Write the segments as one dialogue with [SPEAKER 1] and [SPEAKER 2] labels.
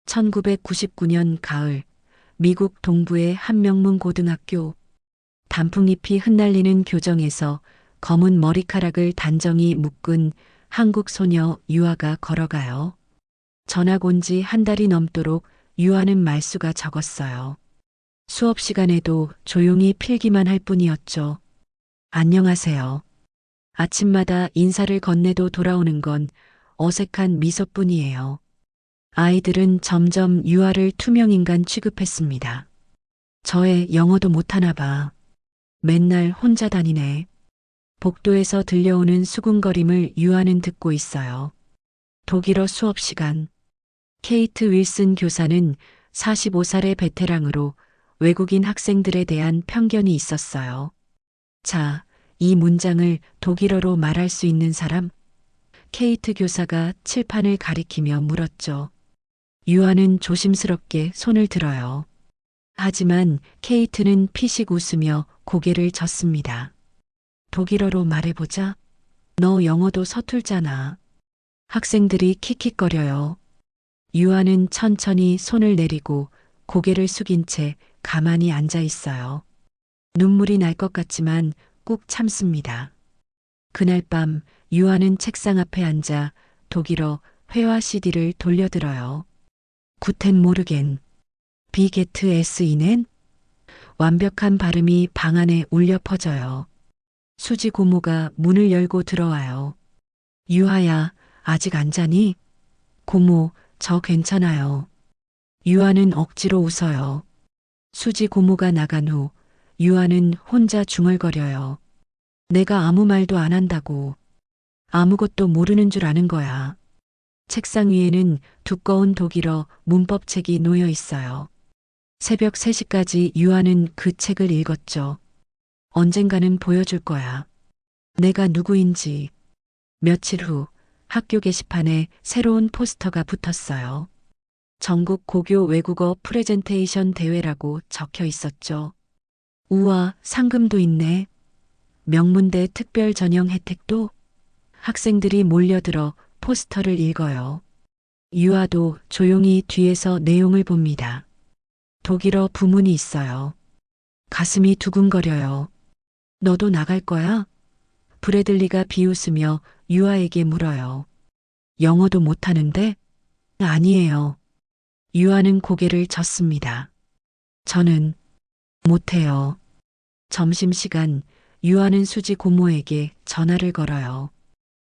[SPEAKER 1] 1999년 가을, 미국 동부의 한 명문 고등학교. 단풍잎이 흩날리는 교정에서 검은 머리카락을 단정히 묶은 한국 소녀 유아가 걸어가요. 전학 온 지 한 달이 넘도록 유아는 말수가 적었어요. 수업 시간에도 조용히 필기만 할 뿐이었죠. 안녕하세요. 아침마다 인사를 건네도 돌아오는 건 어색한 미소뿐이에요. 아이들은 점점 유아를 투명인간 취급했습니다. 저애 영어도 못하나 봐. 맨날 혼자 다니네. 복도에서 들려오는 수군거림을 유아는 듣고 있어요. 독일어 수업 시간. 케이트 윌슨 교사는 45살의 베테랑으로 외국인 학생들에 대한 편견이 있었어요. 자, 이 문장을 독일어로 말할 수 있는 사람? 케이트 교사가 칠판을 가리키며 물었죠. 유아는 조심스럽게 손을 들어요. 하지만 케이트는 피식 웃으며 고개를 젓습니다. 독일어로 말해보자. 너 영어도 서툴잖아. 학생들이 킥킥거려요. 유아는 천천히 손을 내리고 고개를 숙인 채 가만히 앉아 있어요. 눈물이 날 것 같지만 꾹 참습니다. 그날 밤 유아는 책상 앞에 앉아 독일어 회화 CD를 돌려들어요. 구텐 모르겐, 비게트 에스 이넨? 완벽한 발음이 방 안에 울려 퍼져요. 수지 고모가 문을 열고 들어와요. 유아야, 아직 안 자니? 고모, 저 괜찮아요. 유아는 억지로 웃어요. 수지 고모가 나간 후 유아는 혼자 중얼거려요. 내가 아무 말도 안 한다고. 아무것도 모르는 줄 아는 거야. 책상 위에는 두꺼운 독일어 문법책이 놓여 있어요. 새벽 3시까지 유아는 그 책을 읽었죠. 언젠가는 보여줄 거야. 내가 누구인지. 며칠 후 학교 게시판에 새로운 포스터가 붙었어요. 전국 고교 외국어 프레젠테이션 대회라고 적혀 있었죠. 우와, 상금도 있네. 명문대 특별 전형 혜택도? 학생들이 몰려들어 포스터를 읽어요. 유아도 조용히 뒤에서 내용을 봅니다. 독일어 부문이 있어요. 가슴이 두근거려요. 너도 나갈 거야? 브래들리가 비웃으며 유아에게 물어요. 영어도 못하는데? 아니에요. 유아는 고개를 젓습니다. 저는 못해요. 점심시간 유아는 수지 고모에게 전화를 걸어요.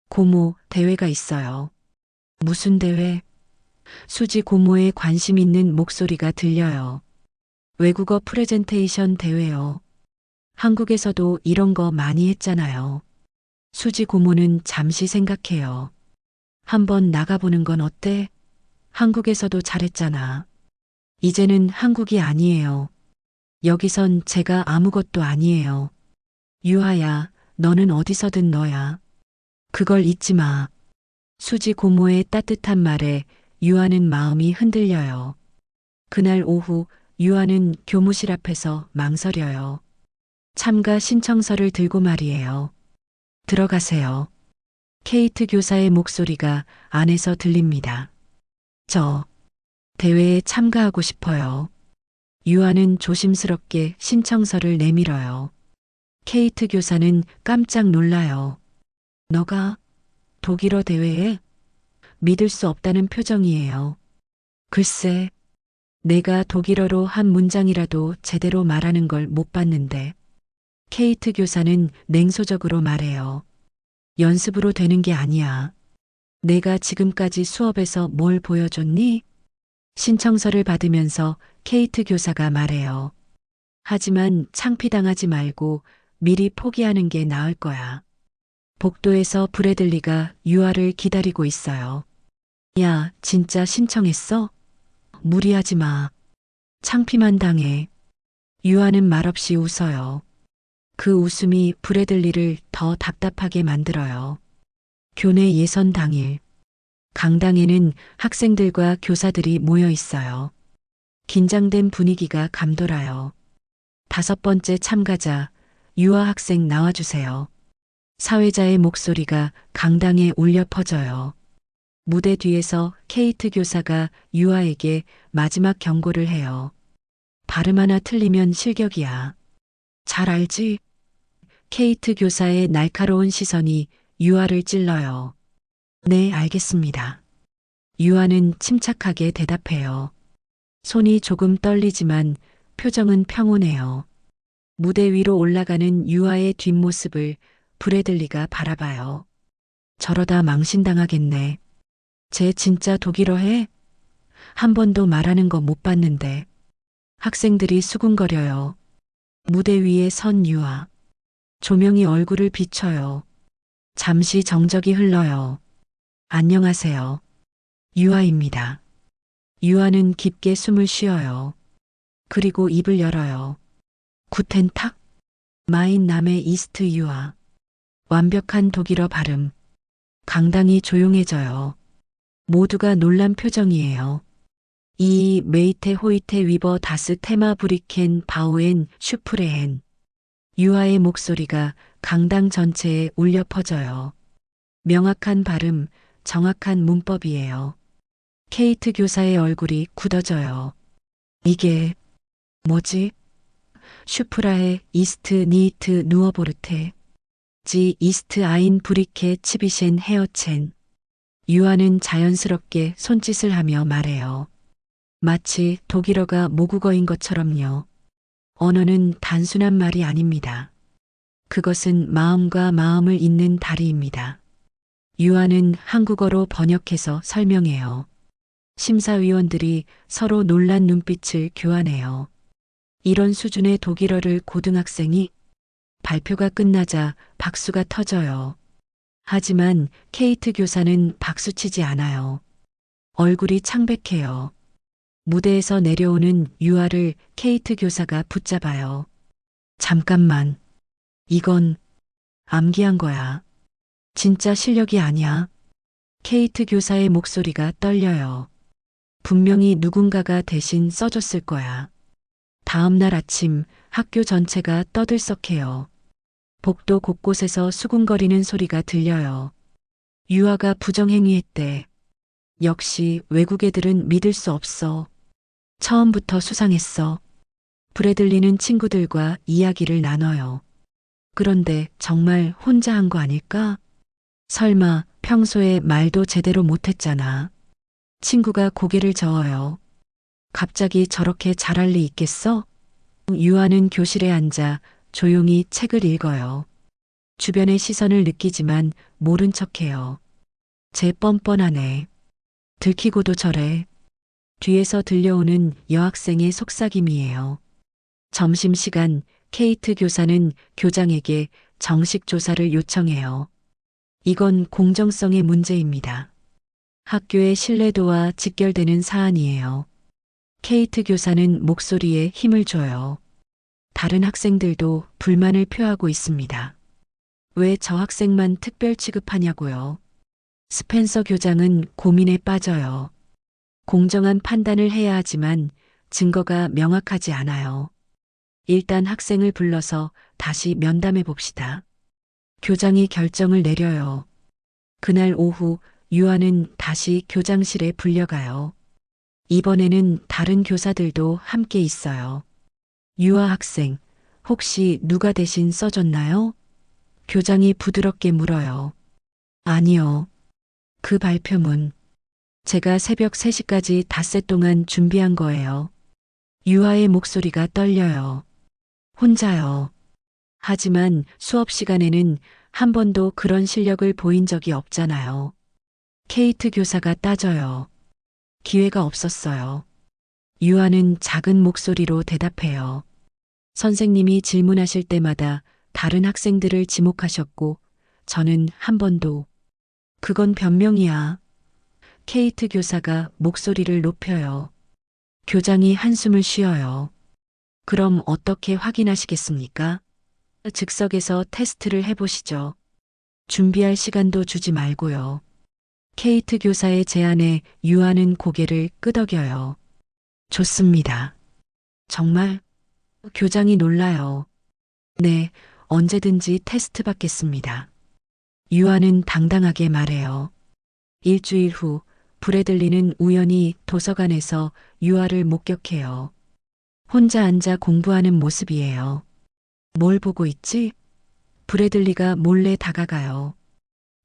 [SPEAKER 1] 고모, 대회가 있어요. 무슨 대회? 수지 고모의 관심 있는 목소리가 들려요. 외국어 프레젠테이션 대회요. 한국에서도 이런 거 많이 했잖아요. 수지 고모는 잠시 생각해요. 한번 나가보는 건 어때? 한국에서도 잘했잖아. 이제는 한국이 아니에요. 여기선 제가 아무것도 아니에요. 유아야, 너는 어디서든 너야. 그걸 잊지 마. 수지 고모의 따뜻한 말에 유아는 마음이 흔들려요. 그날 오후 유아는 교무실 앞에서 망설여요. 참가 신청서를 들고 말이에요. 들어가세요. 케이트 교사의 목소리가 안에서 들립니다. 저 대회에 참가하고 싶어요. 유아는 조심스럽게 신청서를 내밀어요. 케이트 교사는 깜짝 놀라요. 너가 독일어 대회에? 믿을 수 없다는 표정이에요. 글쎄, 내가 독일어로 한 문장이라도 제대로 말하는 걸 못 봤는데. 케이트 교사는 냉소적으로 말해요. 연습으로 되는 게 아니야. 내가 지금까지 수업에서 뭘 보여줬니? 신청서를 받으면서 케이트 교사가 말해요. 하지만 창피당하지 말고 미리 포기하는 게 나을 거야. 복도에서 브래들리가 유아를 기다리고 있어요. 야, 진짜 신청했어? 무리하지 마. 창피만 당해. 유아는 말없이 웃어요. 그 웃음이 브래들리를 더 답답하게 만들어요. 교내 예선 당일. 강당에는 학생들과 교사들이 모여 있어요. 긴장된 분위기가 감돌아요. 5번째 참가자, 유아 학생 나와주세요. 사회자의 목소리가 강당에 울려 퍼져요. 무대 뒤에서 케이트 교사가 유아에게 마지막 경고를 해요. 발음 하나 틀리면 실격이야. 잘 알지? 케이트 교사의 날카로운 시선이 유아를 찔러요. 네, 알겠습니다. 유아는 침착하게 대답해요. 손이 조금 떨리지만 표정은 평온해요. 무대 위로 올라가는 유아의 뒷모습을 브래들리가 바라봐요. 저러다 망신당하겠네. 쟤 진짜 독일어 해? 한 번도 말하는 거 못 봤는데. 학생들이 수군거려요. 무대 위에 선 유아. 조명이 얼굴을 비춰요. 잠시 정적이 흘러요. 안녕하세요. 유아입니다. 유아는 깊게 숨을 쉬어요. 그리고 입을 열어요. 구텐탁? 마인 남의 이스트 유아. 완벽한 독일어 발음. 강당이 조용해져요. 모두가 놀란 표정이에요. 이 메이테 호이테 위버 다스 테마 브리켄 바우엔 슈프레헨. 유아의 목소리가 강당 전체에 울려 퍼져요. 명확한 발음, 정확한 문법이에요. 케이트 교사의 얼굴이 굳어져요. 이게 뭐지? 슈프라의 이스트 니트 누어보르테. 지 이스트 아인 브리케 치비셴 헤어첸. 유아는 자연스럽게 손짓을 하며 말해요. 마치 독일어가 모국어인 것처럼요. 언어는 단순한 말이 아닙니다. 그것은 마음과 마음을 잇는 다리입니다. 유아는 한국어로 번역해서 설명해요. 심사위원들이 서로 놀란 눈빛을 교환해요. 이런 수준의 독일어를 고등학생이 발표가 끝나자 박수가 터져요. 하지만 케이트 교사는 박수치지 않아요. 얼굴이 창백해요. 무대에서 내려오는 유아를 케이트 교사가 붙잡아요. 잠깐만. 이건 암기한 거야. 진짜 실력이 아니야. 케이트 교사의 목소리가 떨려요. 분명히 누군가가 대신 써줬을 거야. 다음 날 아침 학교 전체가 떠들썩해요. 복도 곳곳에서 수군거리는 소리가 들려요. 유아가 부정행위했대. 역시 외국 애들은 믿을 수 없어. 처음부터 수상했어. 브래들리는 친구들과 이야기를 나눠요. 그런데 정말 혼자 한 거 아닐까? 설마 평소에 말도 제대로 못했잖아. 친구가 고개를 저어요. 갑자기 저렇게 잘할 리 있겠어? 유아는 교실에 앉아 조용히 책을 읽어요. 주변의 시선을 느끼지만 모른 척해요. 쟤 뻔뻔하네. 들키고도 저래. 뒤에서 들려오는 여학생의 속삭임이에요. 점심시간 케이트 교사는 교장에게 정식 조사를 요청해요. 이건 공정성의 문제입니다. 학교의 신뢰도와 직결되는 사안이에요. 케이트 교사는 목소리에 힘을 줘요. 다른 학생들도 불만을 표하고 있습니다. 왜 저 학생만 특별 취급하냐고요. 스펜서 교장은 고민에 빠져요. 공정한 판단을 해야 하지만 증거가 명확하지 않아요. 일단 학생을 불러서 다시 면담해 봅시다. 교장이 결정을 내려요. 그날 오후 유아는 다시 교장실에 불려가요. 이번에는 다른 교사들도 함께 있어요. 유아 학생, 혹시 누가 대신 써줬나요? 교장이 부드럽게 물어요. 아니요. 그 발표문. 제가 새벽 3시까지 닷새 동안 준비한 거예요. 유아의 목소리가 떨려요. 혼자요. 하지만 수업 시간에는 한 번도 그런 실력을 보인 적이 없잖아요. 케이트 교사가 따져요. 기회가 없었어요. 유아는 작은 목소리로 대답해요. 선생님이 질문하실 때마다 다른 학생들을 지목하셨고, 저는 한 번도. 그건 변명이야. 케이트 교사가 목소리를 높여요. 교장이 한숨을 쉬어요. 그럼 어떻게 확인하시겠습니까? 즉석에서 테스트를 해보시죠. 준비할 시간도 주지 말고요. 케이트 교사의 제안에 유아는 고개를 끄덕여요. 좋습니다. 정말? 교장이 놀라요. 네, 언제든지 테스트 받겠습니다. 유아는 당당하게 말해요. 일주일 후 브래들리는 우연히 도서관에서 유아를 목격해요. 혼자 앉아 공부하는 모습이에요. 뭘 보고 있지? 브래들리가 몰래 다가가요.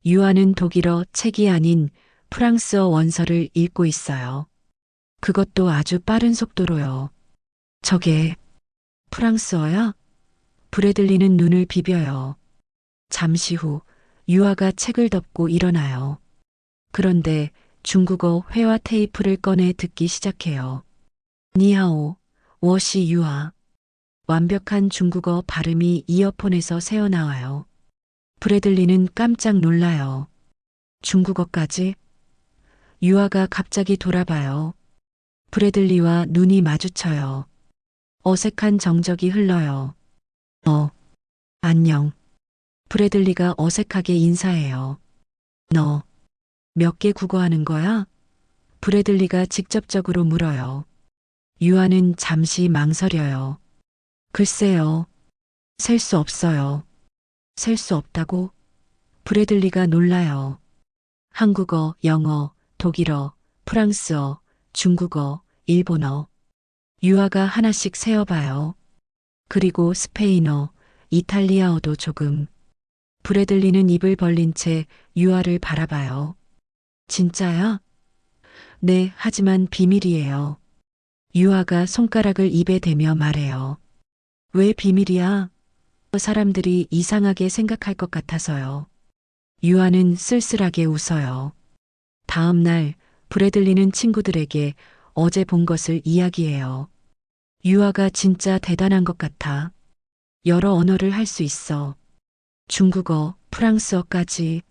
[SPEAKER 1] 유아는 독일어 책이 아닌 프랑스어 원서를 읽고 있어요. 그것도 아주 빠른 속도로요. 저게 프랑스어야? 브래들리는 눈을 비벼요. 잠시 후 유아가 책을 덮고 일어나요. 그런데 중국어 회화 테이프를 꺼내 듣기 시작해요. 니하오, 워시 유아. 완벽한 중국어 발음이 이어폰에서 새어나와요. 브래들리는 깜짝 놀라요. 중국어까지? 유아가 갑자기 돌아봐요. 브래들리와 눈이 마주쳐요. 어색한 정적이 흘러요. 안녕. 브래들리가 어색하게 인사해요. 너 몇 개 국어하는 거야? 브래들리가 직접적으로 물어요. 유아는 잠시 망설여요. 글쎄요. 셀 수 없어요. 셀 수 없다고? 브래들리가 놀라요. 한국어, 영어, 독일어, 프랑스어, 중국어, 일본어. 유아가 하나씩 세어봐요. 그리고 스페인어, 이탈리아어도 조금. 브래들리는 입을 벌린 채 유아를 바라봐요. 진짜야? 네, 하지만 비밀이에요. 유아가 손가락을 입에 대며 말해요. 왜 비밀이야? 사람들이 이상하게 생각할 것 같아서요. 유아는 쓸쓸하게 웃어요. 다음 날 브래들리는 친구들에게 어제 본 것을 이야기해요. 유아가 진짜 대단한 것 같아. 여러 언어를 할 수 있어. 중국어, 프랑스어까지.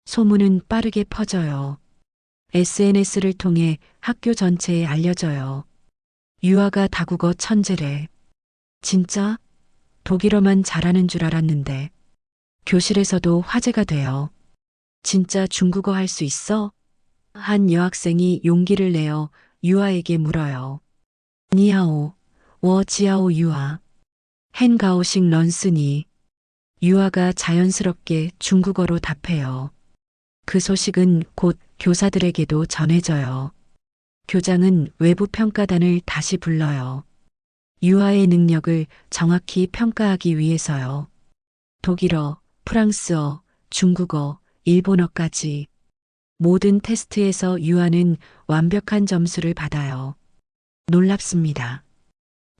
[SPEAKER 1] 소문은 빠르게 퍼져요. SNS를 통해 학교 전체에 알려져요. 유아가 다국어 천재래. 진짜? 독일어만 잘하는 줄 알았는데. 교실에서도 화제가 돼요. 진짜 중국어 할 수 있어? 한 여학생이 용기를 내어 유아에게 물어요. 니하오, 워지아오 유아. 헨가오식 런스니. 유아가 자연스럽게 중국어로 답해요. 그 소식은 곧 교사들에게도 전해져요. 교장은 외부 평가단을 다시 불러요. 유아의 능력을 정확히 평가하기 위해서요. 독일어, 프랑스어, 중국어, 일본어까지 모든 테스트에서 유아는 완벽한 점수를 받아요. 놀랍습니다.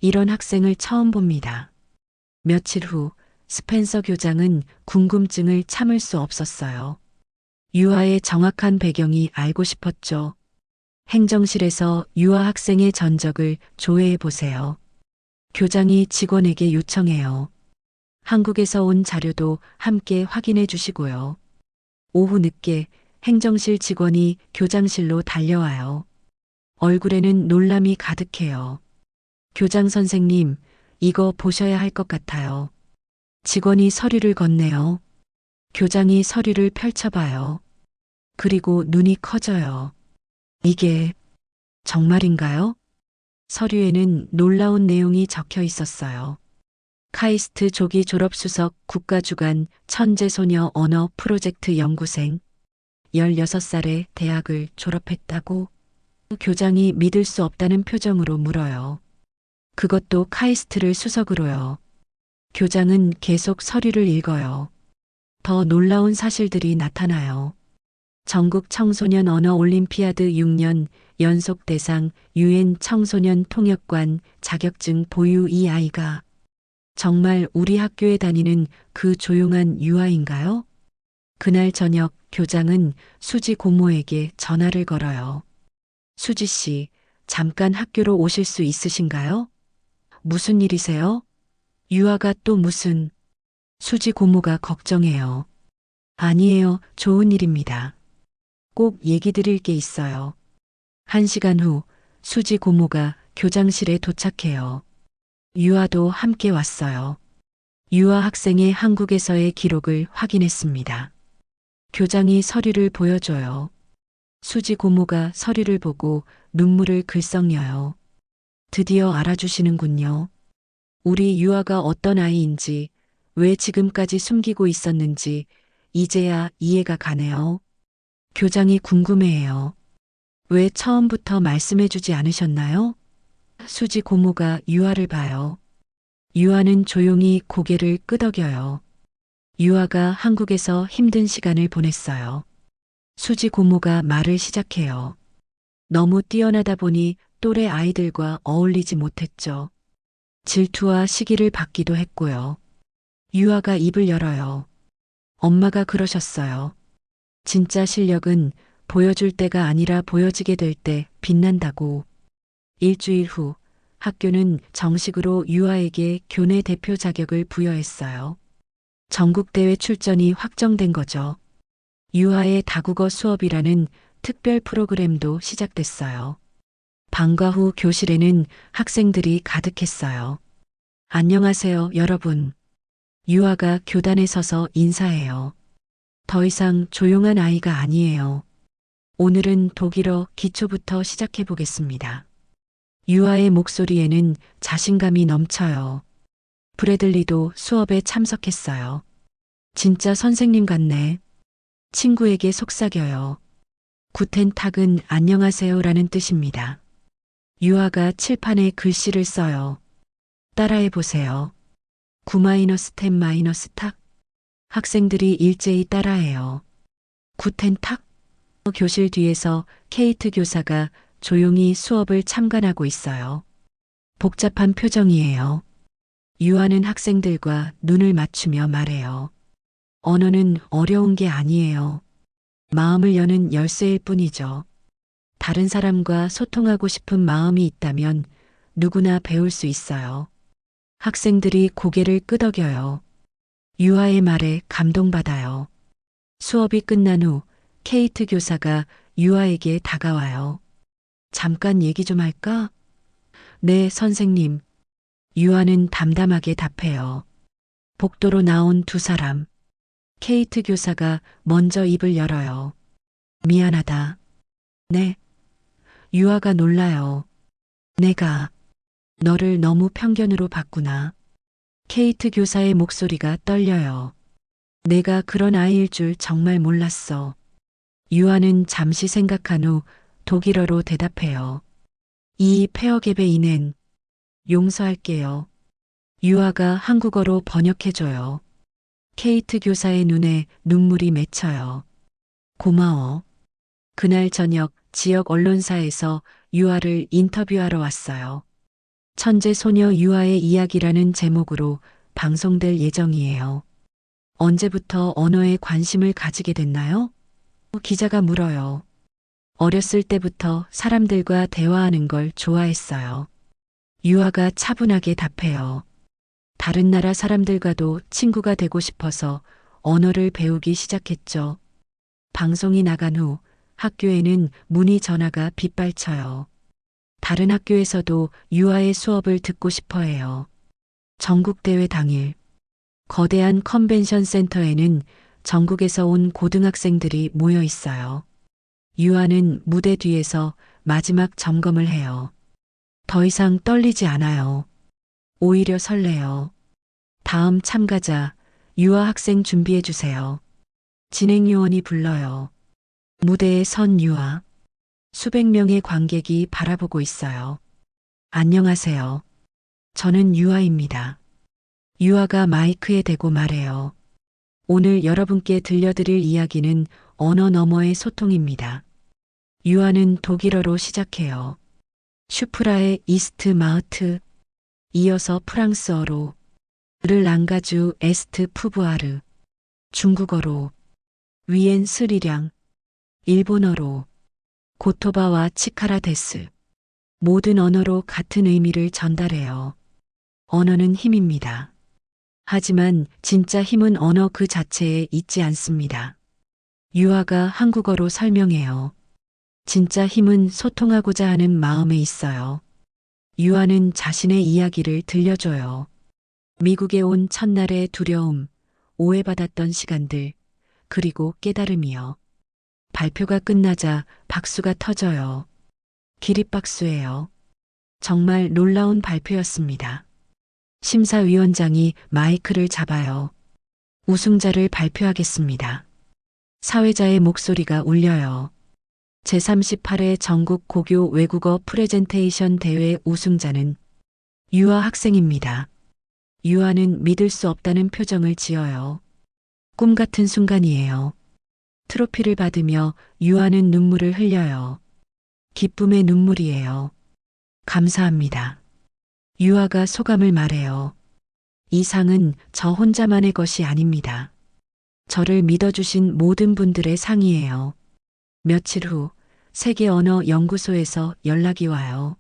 [SPEAKER 1] 이런 학생을 처음 봅니다. 며칠 후 스펜서 교장은 궁금증을 참을 수 없었어요. 유아의 정확한 배경이 알고 싶었죠. 행정실에서 유아 학생의 전적을 조회해 보세요. 교장이 직원에게 요청해요. 한국에서 온 자료도 함께 확인해 주시고요. 오후 늦게 행정실 직원이 교장실로 달려와요. 얼굴에는 놀람이 가득해요. 교장 선생님, 이거 보셔야 할 것 같아요. 직원이 서류를 건네요. 교장이 서류를 펼쳐봐요. 그리고 눈이 커져요. 이게 정말인가요? 서류에는 놀라운 내용이 적혀 있었어요. 카이스트 조기 졸업수석 국가주간 천재소녀 언어 프로젝트 연구생. 16살에 대학을 졸업했다고? 교장이 믿을 수 없다는 표정으로 물어요. 그것도 카이스트를 수석으로요. 교장은 계속 서류를 읽어요. 더 놀라운 사실들이 나타나요. 전국 청소년 언어 올림피아드 6년 연속 대상 UN 청소년 통역관 자격증 보유 이 아이가 정말 우리 학교에 다니는 그 조용한 유아인가요? 그날 저녁 교장은 수지 고모에게 전화를 걸어요. 수지 씨, 잠깐 학교로 오실 수 있으신가요? 무슨 일이세요? 유아가 또 무슨? 수지 고모가 걱정해요. 아니에요, 좋은 일입니다. 꼭 얘기 드릴 게 있어요. 1시간 후 수지 고모가 교장실에 도착해요. 유아도 함께 왔어요. 유아 학생의 한국에서의 기록을 확인했습니다. 교장이 서류를 보여줘요. 수지 고모가 서류를 보고 눈물을 글썽여요. 드디어 알아주시는군요. 우리 유아가 어떤 아이인지, 왜 지금까지 숨기고 있었는지 이제야 이해가 가네요. 교장이 궁금해해요. 왜 처음부터 말씀해주지 않으셨나요? 수지 고모가 유아를 봐요. 유아는 조용히 고개를 끄덕여요. 유아가 한국에서 힘든 시간을 보냈어요. 수지 고모가 말을 시작해요. 너무 뛰어나다 보니 또래 아이들과 어울리지 못했죠. 질투와 시기를 받기도 했고요. 유아가 입을 열어요. 엄마가 그러셨어요. 진짜 실력은 보여줄 때가 아니라 보여지게 될 때 빛난다고. 일주일 후 학교는 정식으로 유아에게 교내 대표 자격을 부여했어요. 전국대회 출전이 확정된 거죠. 유아의 다국어 수업이라는 특별 프로그램도 시작됐어요. 방과 후 교실에는 학생들이 가득했어요. 안녕하세요, 여러분. 유아가 교단에 서서 인사해요. 더 이상 조용한 아이가 아니에요. 오늘은 독일어 기초부터 시작해 보겠습니다. 유아의 목소리에는 자신감이 넘쳐요. 브래들리도 수업에 참석했어요. 진짜 선생님 같네. 친구에게 속삭여요. 구텐탁은 안녕하세요라는 뜻입니다. 유아가 칠판에 글씨를 써요. 따라해 보세요. 9-10 탁. 학생들이 일제히 따라해요. 구텐탁. 교실 뒤에서 케이트 교사가 조용히 수업을 참관하고 있어요. 복잡한 표정이에요. 유아는 학생들과 눈을 맞추며 말해요. 언어는 어려운 게 아니에요. 마음을 여는 열쇠일 뿐이죠. 다른 사람과 소통하고 싶은 마음이 있다면 누구나 배울 수 있어요. 학생들이 고개를 끄덕여요. 유아의 말에 감동받아요. 수업이 끝난 후 케이트 교사가 유아에게 다가와요. 잠깐 얘기 좀 할까? 네, 선생님. 유아는 담담하게 답해요. 복도로 나온 두 사람. 케이트 교사가 먼저 입을 열어요. 미안하다. 네. 유아가 놀라요. 내가 너를 너무 편견으로 봤구나. 케이트 교사의 목소리가 떨려요. 내가 그런 아이일 줄 정말 몰랐어. 유아는 잠시 생각한 후 독일어로 대답해요. 이 페어갭의 이는 용서할게요. 유아가 한국어로 번역해줘요. 케이트 교사의 눈에 눈물이 맺혀요. 고마워. 그날 저녁 지역 언론사에서 유아를 인터뷰하러 왔어요. 천재 소녀 유아의 이야기라는 제목으로 방송될 예정이에요. 언제부터 언어에 관심을 가지게 됐나요? 기자가 물어요. 어렸을 때부터 사람들과 대화하는 걸 좋아했어요. 유아가 차분하게 답해요. 다른 나라 사람들과도 친구가 되고 싶어서 언어를 배우기 시작했죠. 방송이 나간 후 학교에는 문의 전화가 빗발쳐요. 다른 학교에서도 유아의 수업을 듣고 싶어 해요. 전국대회 당일 거대한 컨벤션 센터에는 전국에서 온 고등학생들이 모여 있어요. 유아는 무대 뒤에서 마지막 점검을 해요. 더 이상 떨리지 않아요. 오히려 설레요. 다음 참가자 유아 학생 준비해 주세요. 진행 요원이 불러요. 무대에 선 유아. 수백 명의 관객이 바라보고 있어요. 안녕하세요. 저는 유아입니다. 유아가 마이크에 대고 말해요. 오늘 여러분께 들려드릴 이야기는 언어 너머의 소통입니다. 유아는 독일어로 시작해요. 슈프라의 이스트 마흐트. 이어서 프랑스어로 를 랑가주 에스트 푸부아르. 중국어로 위엔 스리량. 일본어로 고토바와 치카라 데스. 모든 언어로 같은 의미를 전달해요. 언어는 힘입니다. 하지만 진짜 힘은 언어 그 자체에 있지 않습니다. 유아가 한국어로 설명해요. 진짜 힘은 소통하고자 하는 마음에 있어요. 유아는 자신의 이야기를 들려줘요. 미국에 온 첫날의 두려움, 오해받았던 시간들, 그리고 깨달음이요. 발표가 끝나자 박수가 터져요. 기립박수예요. 정말 놀라운 발표였습니다. 심사위원장이 마이크를 잡아요. 우승자를 발표하겠습니다. 사회자의 목소리가 울려요. 제38회 전국 고교 외국어 프레젠테이션 대회 우승자는 유아 학생입니다. 유아는 믿을 수 없다는 표정을 지어요. 꿈 같은 순간이에요. 트로피를 받으며 유아는 눈물을 흘려요. 기쁨의 눈물이에요. 감사합니다. 유아가 소감을 말해요. 이 상은 저 혼자만의 것이 아닙니다. 저를 믿어주신 모든 분들의 상이에요. 며칠 후 세계언어연구소에서 연락이 와요.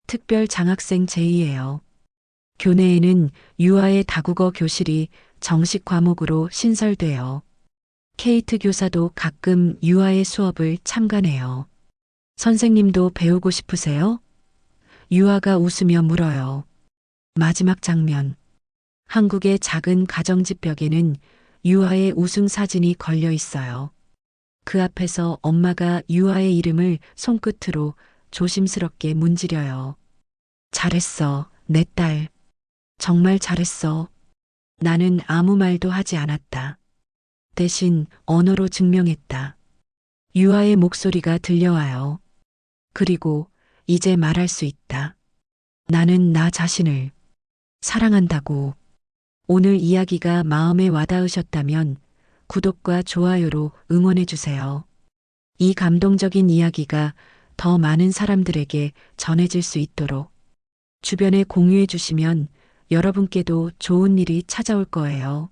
[SPEAKER 1] 특별 장학생 제의예요. 교내에는 유아의 다국어 교실이 정식 과목으로 신설돼요. 케이트 교사도 가끔 유아의 수업을 참관해요. 선생님도 배우고 싶으세요? 유아가 웃으며 물어요. 마지막 장면. 한국의 작은 가정집 벽에는 유아의 우승 사진이 걸려 있어요. 그 앞에서 엄마가 유아의 이름을 손끝으로 조심스럽게 문지려요. 잘했어, 내 딸. 정말 잘했어. 나는 아무 말도 하지 않았다. 대신 언어로 증명했다. 유아의 목소리가 들려와요. 그리고 이제 말할 수 있다. 나는 나 자신을 사랑한다고. 오늘 이야기가 마음에 와닿으셨다면 구독과 좋아요로 응원해주세요. 이 감동적인 이야기가 더 많은 사람들에게 전해질 수 있도록 주변에 공유해주시면 여러분께도 좋은 일이 찾아올 거예요.